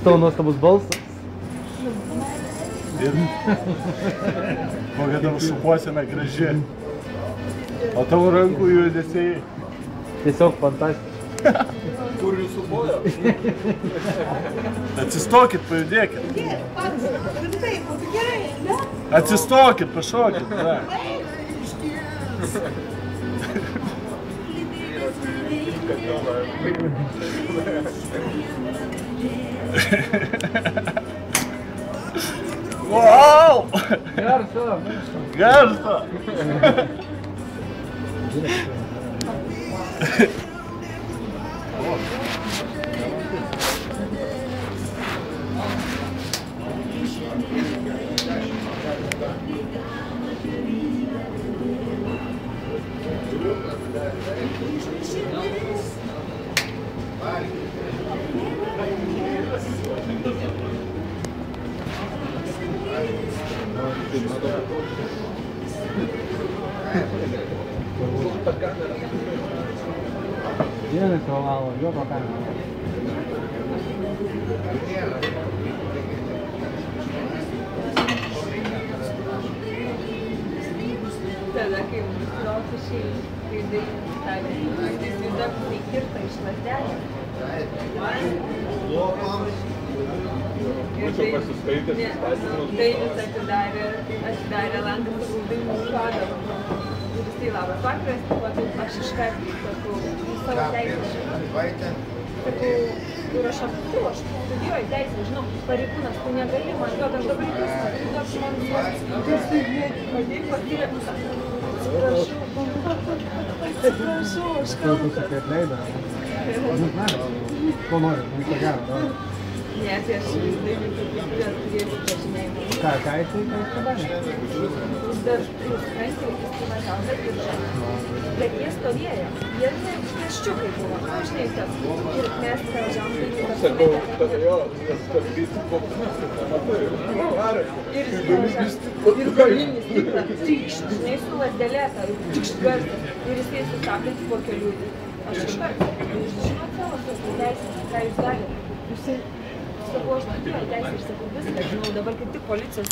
Tavo nuostabus balsas. Ir kokia tavo šukuosena graži. O tavo rankų judesiai. Tiesiog fantastiškai. Kur jūsų bojo? Atsistokit, pajudėkit. Atsistokit, pašokit. Da. Wow! Garso! Garso! Viene solo yo acá. Tada, kai rotušiai, kai įsivaizduok, tai kirta iš lazdelės. Būčiau pasiskaitęs įstatymus. Dainis atidarė langą, sakau, Dainis šodavo. Ir jisai labas vakaras, aš iškart sakau, savo teisę žinau. Sakau, ir aš studijuoju teisę, žinau, pareigūnas, tu negali man duoti, aš dabar įteismą, tu duok man duoti. Padėk, patyrė, atsiprašau, aš kalbu. Ko nori, viso gero, davai. Ne, tai aš Dainį turėjau pažinėjimą. Ką jisai padarė? Jis dar supranti, jis privažiavo, bet ir bet jie stovėjo. Jie pėsčiukai buvo, žinai, tas. Ir mes privažiavom Dainį. Sakau, tada jo, skalbyti kokinas, kaip nematai. Ir jis privažiavo. Ir galinis tikras, tikšt, žinai, su lazdelėta, tikšt garsas. Ir jisai sustabdė po kelių. Aš iškart, jūs žinot savo teisės, ką jūs galite. Sakau, aš studijuoju teisę ir sakau, viską žinau, dabar kaip tik policijos